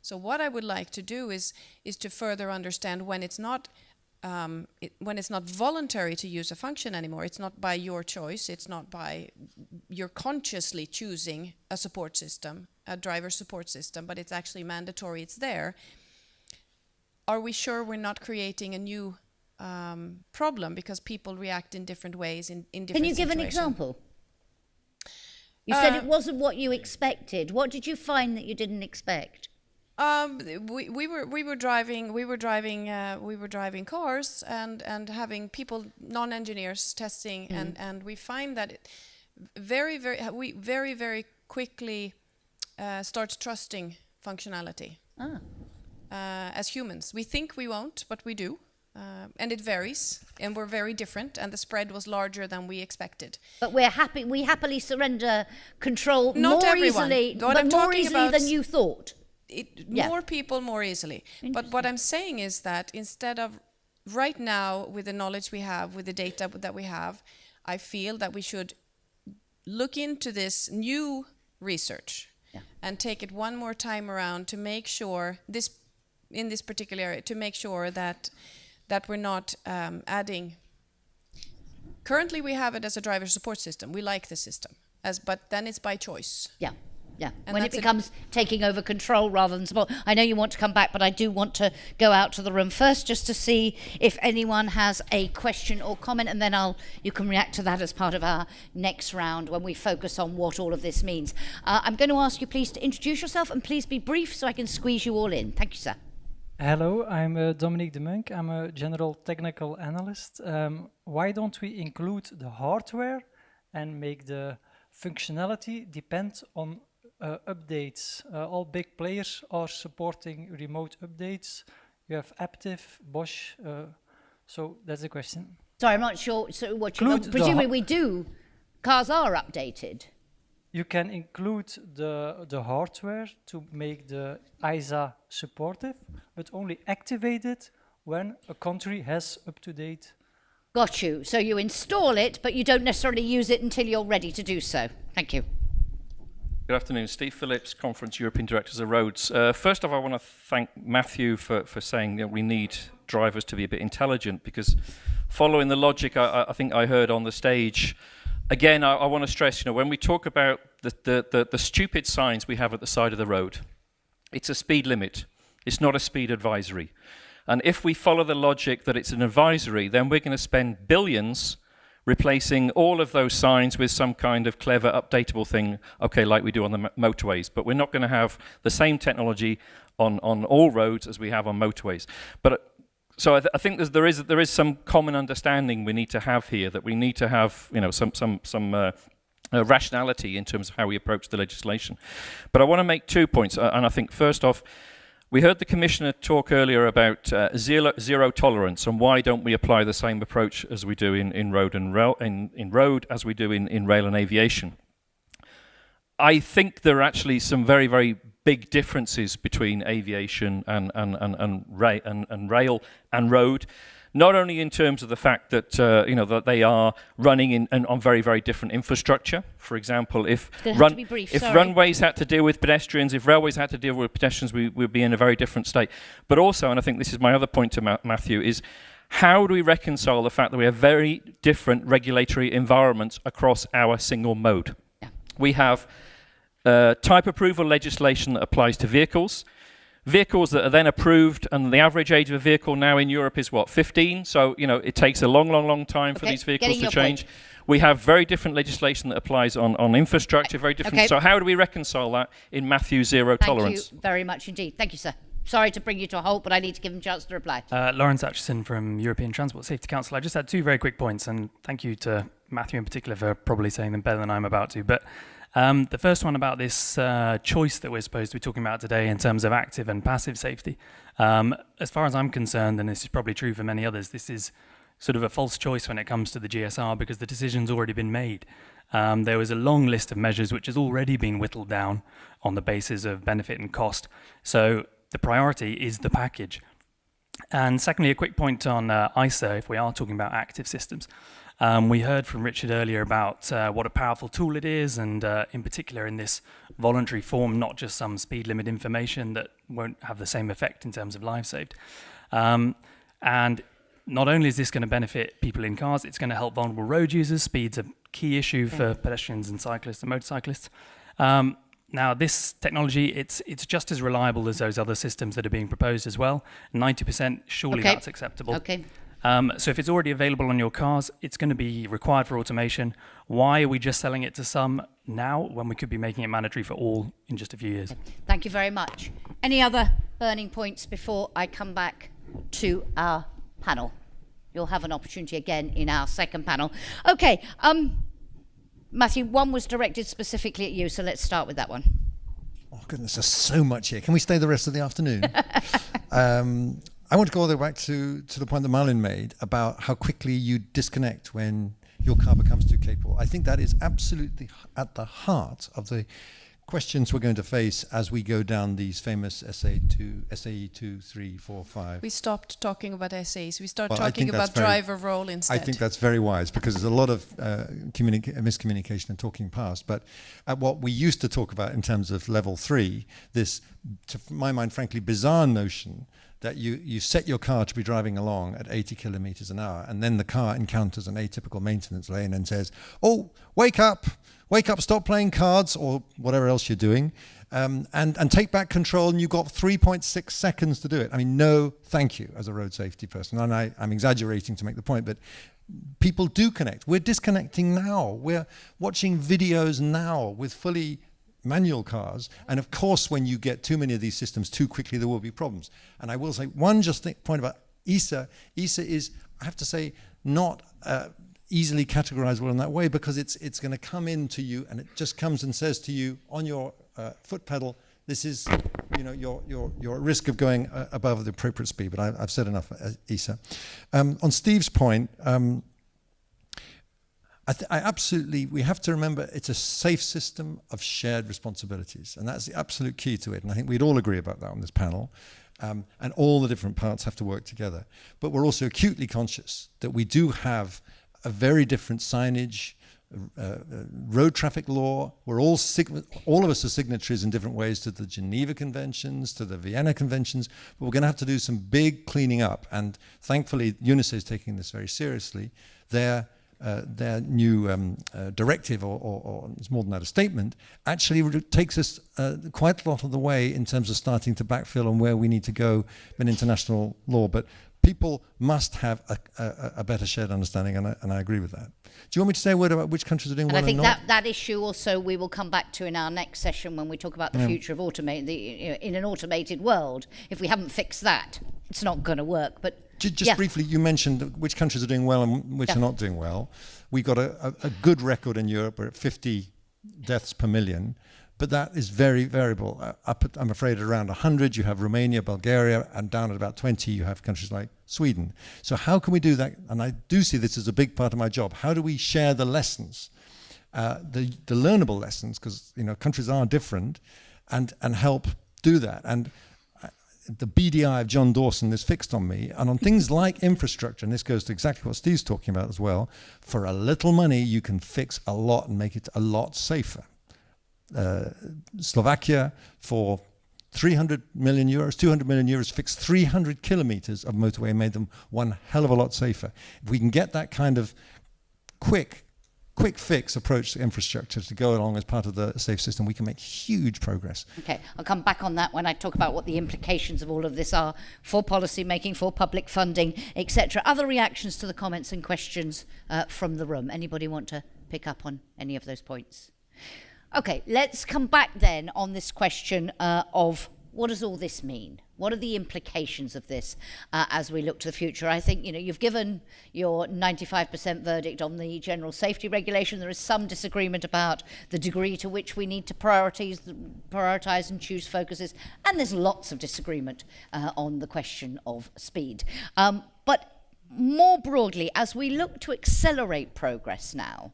So what I would like to do is to further understand when it's not voluntary to use a function anymore. It's not by your choice. It's not by you're consciously choosing a support system, a driver support system, but it's actually mandatory. It's there. Are we sure we're not creating a new problem because people react in different ways in different situations? Can you give an example? You said it wasn't what you expected. What did you find that you didn't expect? We were driving cars and having people, non-engineers, testing, and we find that we very quickly start trusting functionality. As humans, we think we won't, but we do. And it varies, and we're very different, and the spread was larger than we expected. But we happily surrender control Not more everyone. easily, What but I'm more talking easily about than you thought. More people more easily. But what I'm saying is that instead of right now, with the knowledge we have, with the data that we have, I feel that we should look into this new research and take it one more time around to make sure in this particular area, to make sure that we're not adding. Currently, we have it as a driver support system. We like the system, but then it's by choice. Yeah. And when it becomes taking over control rather than support. I know you want to come back, but I do want to go out to the room first just to see if anyone has a question or comment, and then you can react to that as part of our next round when we focus on what all of this means. I'm going to ask you please to introduce yourself and please be brief so I can squeeze you all in. Thank you, sir. Hello, I'm Dominique de Munk. I'm a general technical analyst. Why don't we include the hardware and make the functionality depend on updates? All big players are supporting remote updates. You have Aptiv, Bosch, so that's the question. Sorry, I'm not sure what you mean. Presumably we do. Cars are updated. You can include the hardware to make the ISA supportive, but only activate it when a country has up-to-date. Got you. So you install it, but you don't necessarily use it until you're ready to do so. Thank you. Good afternoon. Steve Phillips, Conference European Directors of Roads. First off, I want to thank Matthew for saying that we need drivers to be a bit intelligent, because following the logic I think I heard on the stage, again, I want to stress, when we talk about the stupid signs we have at the side of the road, it's a speed limit. It's not a speed advisory. And if we follow the logic that it's an advisory, then we're going to spend billions replacing all of those signs with some kind of clever updatable thing, okay, like we do on the motorways. But we're not going to have the same technology on all roads as we have on motorways. But so I think there is some common understanding we need to have here, that we need to have some rationality in terms of how we approach the legislation. But I want to make 2 points, and I think first off, We heard the Commissioner talk earlier about zero tolerance, and why don't we apply the same approach as we do in road and rail, in road as we do in rail and aviation. I think there are actually some very, very big differences between aviation and rail and road. Not only in terms of the fact that that they are running on very, very different infrastructure. For example, if runways had to deal with pedestrians, if railways had to deal with pedestrians, we'd be in a very different state. But also, and I think this is my other point to Matthew, is how do we reconcile the fact that we have very different regulatory environments across our single mode? Yeah. We have type approval legislation that applies to vehicles that are then approved, and the average age of a vehicle now in Europe is what, 15? So, it takes a long time for these vehicles to change. We have very different legislation that applies on infrastructure, very different. Okay. So how do we reconcile that in Matthew zero tolerance? Thank you very much indeed. Thank you, sir. Sorry to bring you to a halt, but I need to give him a chance to reply. Lawrence Atchison from European Transport Safety Council. I just had 2 very quick points, and thank you to Matthew in particular for probably saying them better than I'm about to. But the first one about this choice that we're supposed to be talking about today in terms of active and passive safety. As far as I'm concerned, and this is probably true for many others, this is sort of a false choice when it comes to the GSR, because the decision's already been made. There was a long list of measures which has already been whittled down on the basis of benefit and cost. So the priority is the package. And secondly, a quick point on ISA, if we are talking about active systems. We heard from Richard earlier about what a powerful tool it is, and in particular in this voluntary form, not just some speed limit information that won't have the same effect in terms of lives saved. And not only is this going to benefit people in cars, it's going to help vulnerable road users. Speed's a key issue for pedestrians and cyclists and motorcyclists. Now, this technology, it's just as reliable as those other systems that are being proposed as well. 90%, surely that's acceptable. Okay. So if it's already available on your cars, it's going to be required for automation. Why are we just selling it to some now when we could be making it mandatory for all in just a few years? Thank you very much. Any other burning points before I come back to our panel? You'll have an opportunity again in our second panel. Okay, Matthew, one was directed specifically at you, so let's start with that one. Oh goodness, there's so much here. Can we stay the rest of the afternoon? I want to go all the way back to the point that Malin made about how quickly you disconnect when your car becomes too capable. I think that is absolutely at the heart of the questions we're going to face as we go down these famous SAE 2, 3, 4, 5. We stopped talking about SAEs. We started talking about driver role instead. I think that's very wise, because there's a lot of miscommunication and talking past. But at what we used to talk about in terms of level 3, this, to my mind, frankly, bizarre notion that you set your car to be driving along at 80 kilometers an hour, and then the car encounters an atypical maintenance lane and says, oh, wake up, stop playing cards, or whatever else you're doing, and take back control, and you've got 3.6 seconds to do it. I mean, no thank you as a road safety person. And I'm exaggerating to make the point, but people do connect. We're disconnecting now. We're watching videos now with fully manual cars, and of course when you get too many of these systems too quickly, there will be problems. And I will say one point about ESA is, I have to say, not easily categorizable in that way, because it's going to come into you, and it just comes and says to you on your foot pedal, this is, you're at risk of going above the appropriate speed. But I've said enough, ESA. On Steve's point, we have to remember it's a safe system of shared responsibilities, and that's the absolute key to it. And I think we'd all agree about that on this panel. And all the different parts have to work together. But we're also acutely conscious that we do have a very different signage, road traffic law. We're all of us are signatories in different ways to the Geneva Conventions, to the Vienna Conventions, but we're going to have to do some big cleaning up. And thankfully, UNICEF is taking this very seriously. Their new directive, or it's more than that, a statement, actually takes us quite a lot of the way in terms of starting to backfill on where we need to go in international law. But people must have a better shared understanding, and I agree with that. Do you want me to say a word about which countries are doing well and not? And I think that issue also we will come back to in our next session when we talk about the future of in an automated world. If we haven't fixed that, it's not going to work. But just briefly, you mentioned which countries are doing well and which are not doing well. We've got a good record in Europe. We're at 50 deaths per million. but that is very variable. Up at, I'm afraid, around 100, you have Romania, Bulgaria, and down at about 20, you have countries like Sweden. So how can we do that? And I do see this as a big part of my job. How do we share the lessons, the learnable lessons, because countries are different, and help do that? And the beady eye of John Dawson is fixed on me, and on things like infrastructure, and this goes to exactly what Steve's talking about as well. For a little money, you can fix a lot and make it a lot safer. Slovakia, for 300 million euros, 200 million euros, fixed 300 kilometers of motorway and made them one hell of a lot safer. If we can get that kind of quick fix approach to infrastructure to go along as part of the safe system, we can make huge progress. Okay, I'll come back on that when I talk about what the implications of all of this are for policy making, for public funding, etc. Other reactions to the comments and questions from the room? Anybody want to pick up on any of those points? Okay, let's come back then on this question of what does all this mean? What are the implications of this as we look to the future? I think, you've given your 95% verdict on the general safety regulation. There is some disagreement about the degree to which we need to prioritize and choose focuses. And there's lots of disagreement on the question of speed. But more broadly, as we look to accelerate progress now,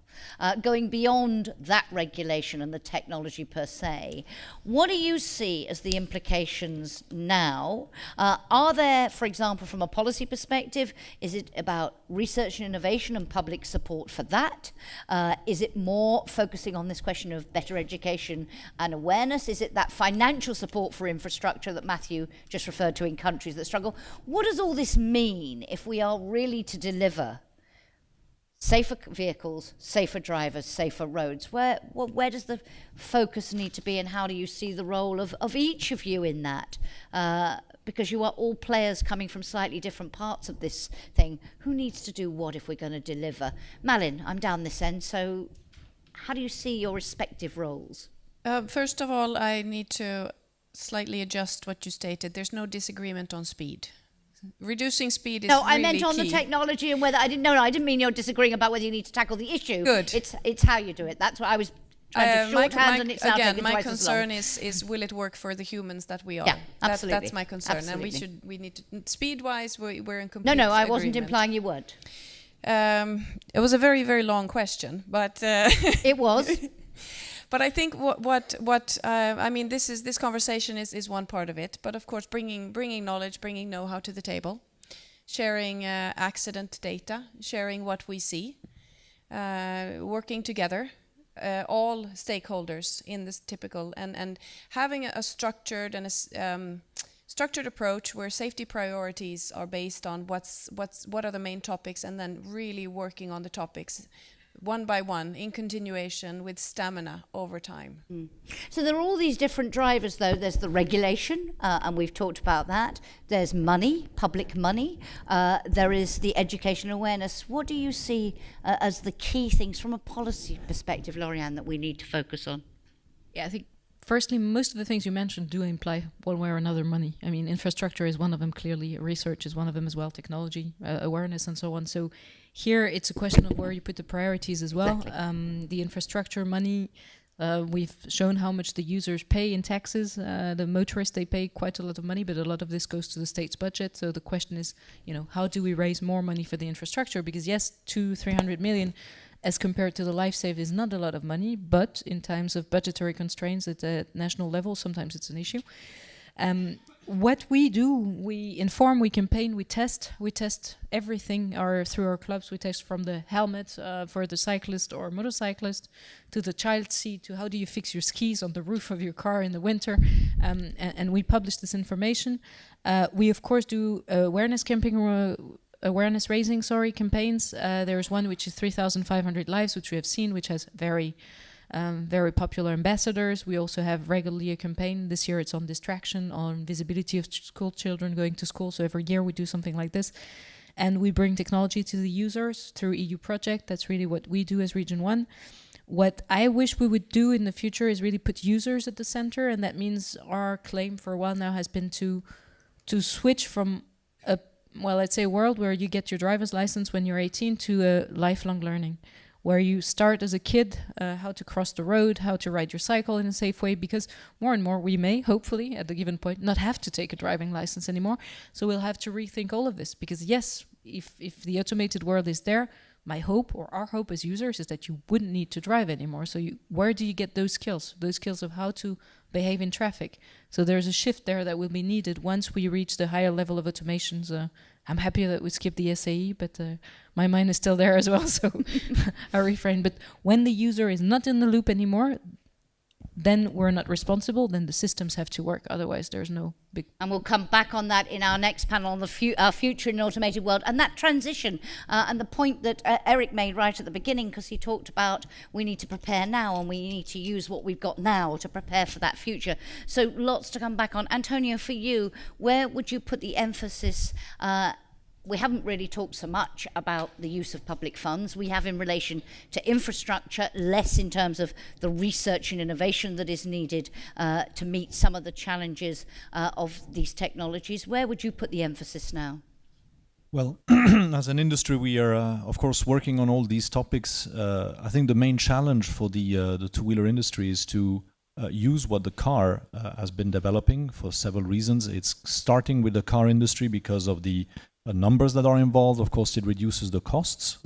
going beyond that regulation and the technology per se, what do you see as the implications now? Are there, for example, from a policy perspective, is it about research and innovation and public support for that? Is it more focusing on this question of better education and awareness? Is it that financial support for infrastructure that Matthew just referred to in countries that struggle? What does all this mean if we are really to deliver safer vehicles, safer drivers, safer roads? Where does the focus need to be, and how do you see the role of each of you in that? Because you are all players coming from slightly different parts of this thing. Who needs to do what if we're going to deliver? Malin, I'm down this end, so how do you see your respective roles? First of all, I need to slightly adjust what you stated. There's no disagreement on speed. Reducing speed is no, really I meant on key. the technology and whether I didn't mean you're disagreeing about whether you need to tackle the issue. Good. It's how you do it. That's what I was trying to shorthand, and it's now taken my twice as long. concern is will it work for the humans that we are? Yeah, absolutely. That's my concern, Absolutely. and we need to speed-wise we're in complete No, I wasn't agreement. implying you weren't. It was a very, very long question, but It was. But I think I mean, this conversation is one part of it, but of course bringing knowledge, bringing know-how to the table, sharing accident data, sharing what we see, working together, all stakeholders in this typical, and having a structured and structured approach where safety priorities are based on what are the main topics, and then really working on the topics one by one in continuation with stamina over time. So there are all these different drivers, though. There's the regulation, and we've talked about that. There's money, public money. There is the education awareness. What do you see as the key things from a policy perspective, Laurianne, that we need to focus on? Yeah, I think firstly, most of the things you mentioned do imply one way or another money. I mean, infrastructure is one of them, clearly. Research is one of them as well, technology, awareness, and so on. So here it's a question of where you put the priorities as well. Exactly. The infrastructure money, we've shown how much the users pay in taxes. The motorists, they pay quite a lot of money, but a lot of this goes to the state's budget. So the question is, how do we raise more money for the infrastructure? Because yes, 200-300 million as compared to the LifeSave is not a lot of money, but in times of budgetary constraints at the national level, sometimes it's an issue. What we do, we inform, we campaign, we test everything through our clubs. We test from the helmet for the cyclist or motorcyclist to the child seat, to how do you fix your skis on the roof of your car in the winter, and we publish this information. We of course do awareness raising campaigns. There's one which is 3,500 Lives, which we have seen, which has very popular ambassadors. We also have regularly a campaign. This year it's on distraction, on visibility of school children going to school. So every year we do something like this. And we bring technology to the users through EU project. That's really what we do as Region 1. What I wish we would do in the future is really put users at the center. And that means our claim for a while now has been to switch from a world where you get your driver's license when you're 18 to a lifelong learning, where you start as a kid, how to cross the road, how to ride your cycle in a safe way, because more and more we may, hopefully, at a given point, not have to take a driving license anymore. So we'll have to rethink all of this, because yes, if the automated world is there, my hope, or our hope as users, is that you wouldn't need to drive anymore. So where do you get those skills? Those skills of how to behave in traffic. So there's a shift there that will be needed once we reach the higher level of automations. I'm happy that we skipped the SAE, but my mind is still there as well, so I refrain. But when the user is not in the loop anymore, then we're not responsible, then the systems have to work. Otherwise, there's no big... And we'll come back on that in our next panel on the our future in an automated world. And that transition, and the point that Eric made right at the beginning, because he talked about we need to prepare now and we need to use what we've got now to prepare for that future. So lots to come back on. Antonio, for you, where would you put the emphasis? We haven't really talked so much about the use of public funds. We have in relation to infrastructure, less in terms of the research and innovation that is needed to meet some of the challenges of these technologies. Where would you put the emphasis now? Well, as an industry, we are, of course, working on all these topics. I think the main challenge for the two-wheeler industry is to use what the car has been developing for several reasons. It's starting with the car industry because of the numbers that are involved. Of course, it reduces the costs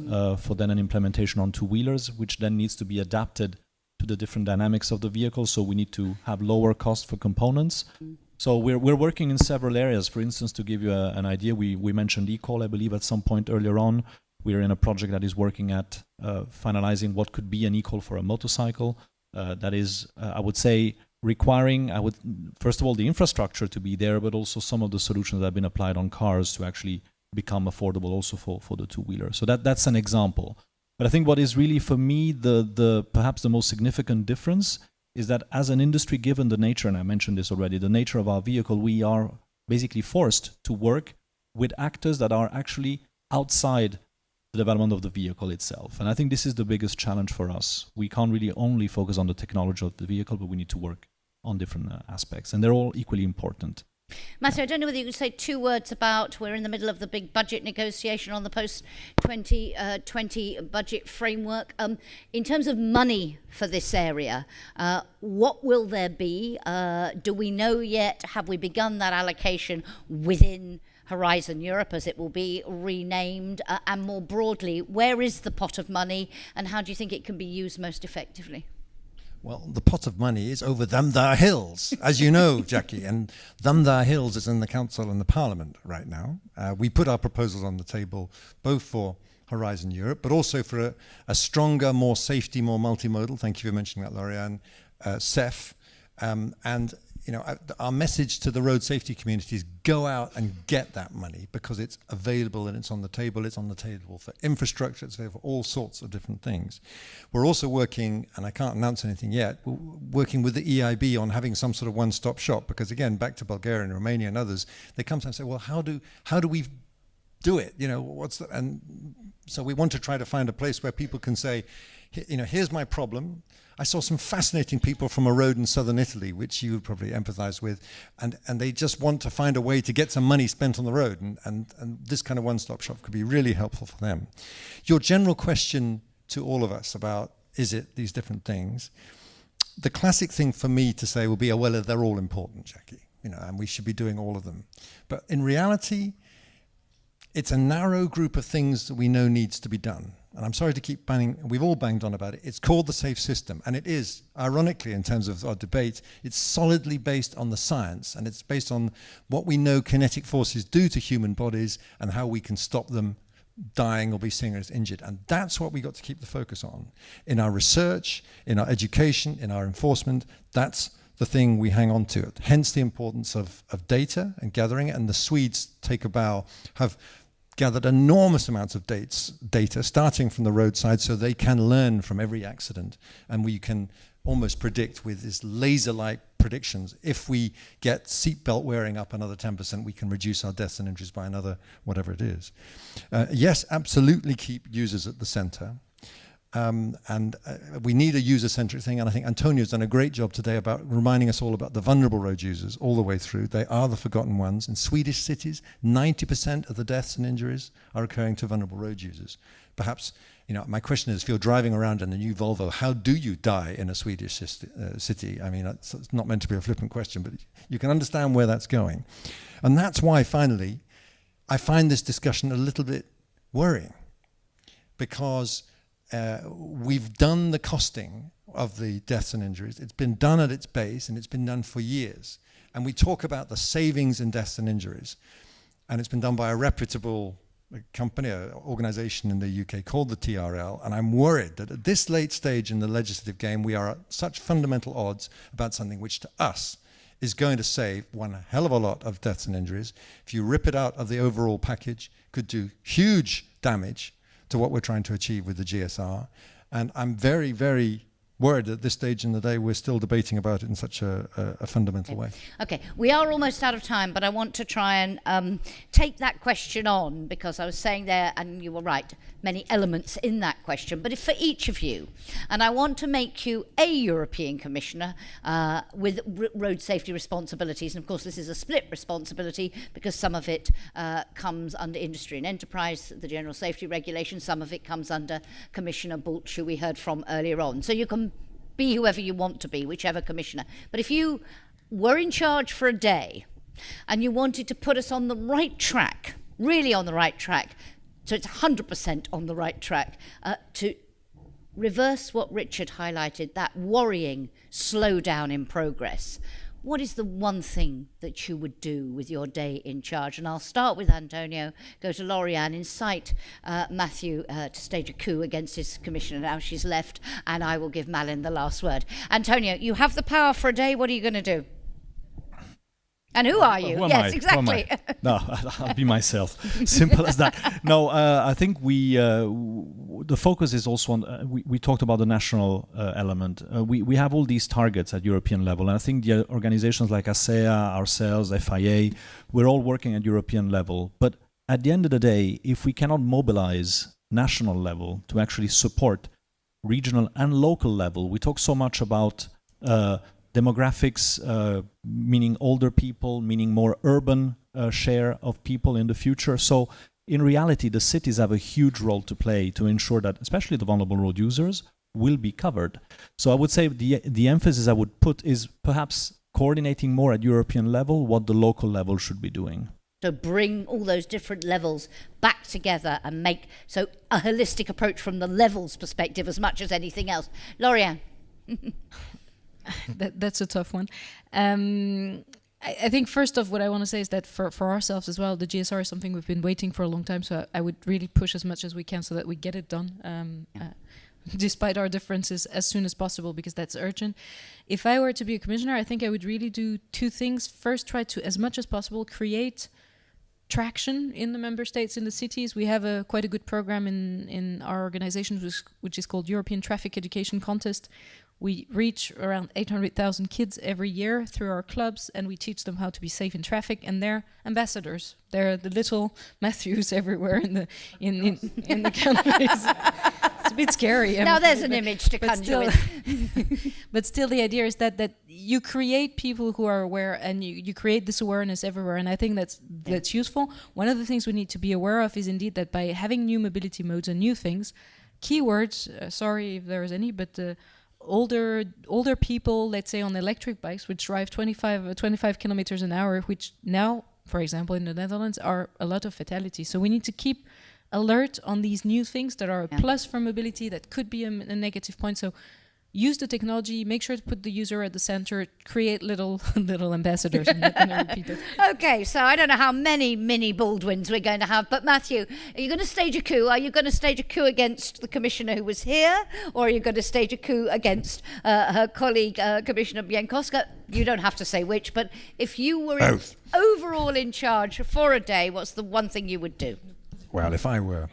for then an implementation on two-wheelers, which then needs to be adapted to the different dynamics of the vehicle. So we need to have lower cost for components. So we're working in several areas. For instance, to give you an idea, we mentioned Ekholm, I believe, at some point earlier on. We're in a project that is working at finalizing what could be an Ekholm for a motorcycle. That is, I would say, requiring, first of all, the infrastructure to be there, but also some of the solutions that have been applied on cars to actually become affordable also for the two-wheeler. So that's an example. But I think what is really, for me, the perhaps the most significant difference is that as an industry, given the nature, and I mentioned this already, the nature of our vehicle, we are basically forced to work with actors that are actually outside the development of the vehicle itself. And I think this is the biggest challenge for us. We can't really only focus on the technology of the vehicle, but we need to work on different aspects, and they're all equally important. Matthew, I don't know whether you could say 2 words about, we're in the middle of the big budget negotiation on the post-2020 budget framework. In terms of money for this area, what will there be? Do we know yet? Have we begun that allocation within Horizon Europe, as it will be renamed? And more broadly, where is the pot of money, and how do you think it can be used most effectively? Well, the pot of money is over them there hills, as you know, Jackie, and them there hills is in the Council and the Parliament right now. We put our proposals on the table, both for Horizon Europe, but also for a stronger, more safety, more multimodal, thank you for mentioning that, Laurianne, CEF. And our message to the road safety community is go out and get that money, because it's available and it's on the table. It's on the table for infrastructure, it's available for all sorts of different things. We're also working, and I can't announce anything yet, we're working with the EIB on having some sort of one-stop shop, because again, back to Bulgaria and Romania and others, they come to and say, well, how do we do it? And so we want to try to find a place where people can say, here's my problem. I saw some fascinating people from a road in southern Italy, which you would probably empathize with, and they just want to find a way to get some money spent on the road, and this kind of one-stop shop could be really helpful for them. Your general question to all of us about, is it these different things? The classic thing for me to say will be, well, they're all important, Jackie, and we should be doing all of them. But in reality, it's a narrow group of things that we know needs to be done. And I'm sorry to keep banging, we've all banged on about it. It's called the safe system, and it is, ironically, in terms of our debate, it's solidly based on the science, and it's based on what we know kinetic forces do to human bodies and how we can stop them dying or be seen as injured. And that's what we got to keep the focus on. In our research, in our education, in our enforcement, that's the thing we hang on to. Hence the importance of data and gathering it, and the Swedes, take a bow, have gathered enormous amounts of data starting from the roadside, so they can learn from every accident, and we can almost predict with this laser-like predictions, if we get seatbelt wearing up another 10%, we can reduce our deaths and injuries by another whatever it is. Yes, absolutely keep users at the center. We need a user-centric thing, and I think Antonio's done a great job today about reminding us all about the vulnerable road users all the way through. They are the forgotten ones. In Swedish cities, 90% of the deaths and injuries are occurring to vulnerable road users. Perhaps My question is, if you're driving around in a new Volvo, how do you die in a Swedish city? I mean, it's not meant to be a flippant question, but you can understand where that's going. And that's why, finally, I find this discussion a little bit worrying, because we've done the costing of the deaths and injuries. It's been done at its base, and it's been done for years. And we talk about the savings in deaths and injuries, and it's been done by a reputable company, an organization in the UK called the TRL, and I'm worried that at this late stage in the legislative game, we are at such fundamental odds about something which to us is going to save one hell of a lot of deaths and injuries. If you rip it out of the overall package, could do huge damage to what we're trying to achieve with the GSR. And I'm very, very worried at this stage in the day we're still debating about it in such a fundamental way. Okay, we are almost out of time, but I want to try and take that question on, because I was saying there, and you were right, many elements in that question, but if for each of you, and I want to make you a European Commissioner with road safety responsibilities, and of course this is a split responsibility because some of it comes under industry and enterprise, the general safety regulation, some of it comes under Commissioner Bulc, who we heard from earlier on. So you can be whoever you want to be, whichever commissioner. But if you were in charge for a day and you wanted to put us on the right track, really on the right track, so it's 100% on the right track, to reverse what Richard highlighted, that worrying slowdown in progress, what is the one thing that you would do with your day in charge? And I'll start with Antonio, go to Laurianne, incite Matthew to stage a coup against his commissioner. Now she's left, and I will give Malin the last word. Antonio, you have the power for a day. What are you going to do? And who are you? Yes, exactly. No, I'll be myself. Simple as that. No, I think the focus is also on, we talked about the national element. We have all these targets at European level, and I think the organizations like ACEA, ourselves, FIA, we're all working at European level. But at the end of the day, if we cannot mobilize national level to actually support regional and local level, we talk so much about demographics, meaning older people, meaning more urban share of people in the future. So in reality, the cities have a huge role to play to ensure that especially the vulnerable road users will be covered. So I would say the emphasis I would put is perhaps coordinating more at European level what the local level should be doing. So bring all those different levels back together and make so a holistic approach from the levels perspective as much as anything else. Laurianne. That's a tough one. I think first off, what I want to say is that for ourselves as well, the GSR is something we've been waiting for a long time. So I would really push as much as we can so that we get it done, despite our differences, as soon as possible, because that's urgent. If I were to be a commissioner, I think I would really do two things. First, try to, as much as possible, create traction in the member states, in the cities. We have quite a good program in our organization, which is called European Traffic Education Contest. We reach around 800,000 kids every year through our clubs, and we teach them how to be safe in traffic. And they're ambassadors. They're the little Matthews everywhere in the countries. It's a bit scary. Now there's an image to conjure with. But still, the idea is that you create people who are aware, and you create this awareness everywhere. And I think that's useful. One of the things we need to be aware of is indeed that by having new mobility modes and new things, keywords. Sorry if there is any, but. Older people, let's say on electric bikes, which drive 25 kilometers an hour, which now, for example, in the Netherlands, are a lot of fatalities. So we need to keep alert on these new things that are a plus for mobility, that could be a negative point. So use the technology, make sure to put the user at the center, create little ambassadors. I'm not going to repeat it. Okay, so I don't know how many mini Baldwins we're going to have, but Matthew, are you going to stage a coup? Are you going to stage a coup against the commissioner who was here, or are you going to stage a coup against her colleague, Commissioner Bieńkowska? You don't have to say which, but if you were overall in charge for a day, what's the one thing you would do? Well, if I were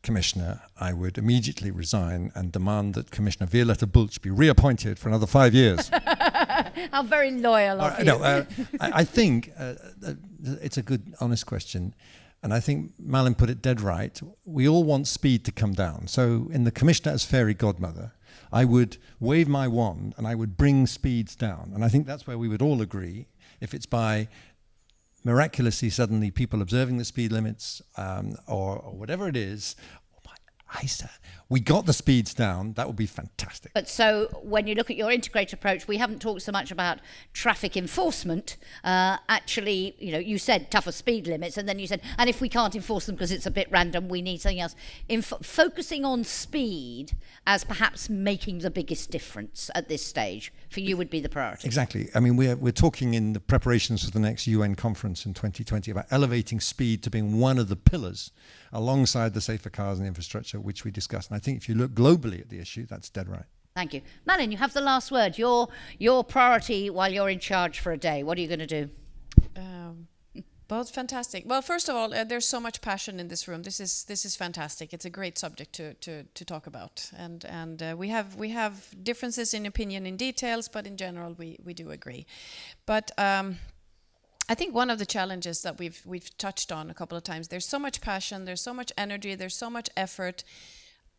Commissioner, I would immediately resign and demand that Commissioner Violeta Bulc be reappointed for another 5 years. How very loyal of you. No, I think it's a good, honest question. And I think Malin put it dead right. We all want speed to come down. So in the Commissioner as fairy godmother, I would wave my wand and I would bring speeds down. And I think that's where we would all agree. If it's by miraculously suddenly people observing the speed limits or whatever it is, we got the speeds down, that would be fantastic. But so when you look at your integrated approach, we haven't talked so much about traffic enforcement. Actually, you said tougher speed limits, and then you said, and if we can't enforce them because it's a bit random, we need something else. Focusing on speed as perhaps making the biggest difference at this stage for you would be the priority. Exactly. I mean, we're talking in the preparations for the next UN conference in 2020 about elevating speed to being one of the pillars alongside the safer cars and infrastructure, which we discussed. And I think if you look globally at the issue, that's dead right. Thank you. Malin, you have the last word. Your priority while you're in charge for a day. What are you going to do? Well, it's fantastic. Well, first of all, there's so much passion in this room. This is fantastic. It's a great subject to talk about, and we have differences in opinion in details, but in general we do agree. But I think one of the challenges that we've touched on a couple of times. There's so much passion. There's so much energy. There's so much effort.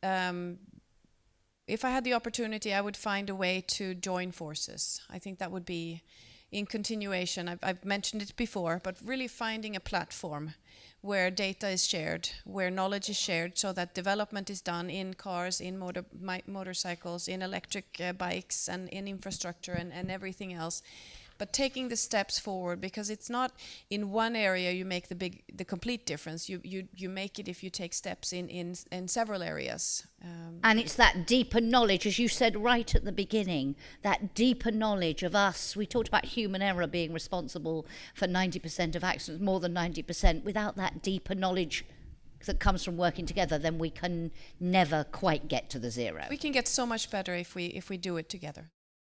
If I had the opportunity, I would find a way to join forces. I think that would be in continuation. I've mentioned it before, but really finding a platform where data is shared, where knowledge is shared, so that development is done in cars, in motorcycles, in electric bikes, and in infrastructure and everything else. But taking the steps forward, because it's not in one area you make the complete difference. You make it if you take steps in several areas. And it's that deeper knowledge, as you said right at the beginning, that deeper knowledge of us. We talked about human error being responsible for 90% of accidents, more than 90%. Without that deeper knowledge that comes from working together, then we can never quite get to the zero. We can get so much better if we do it together.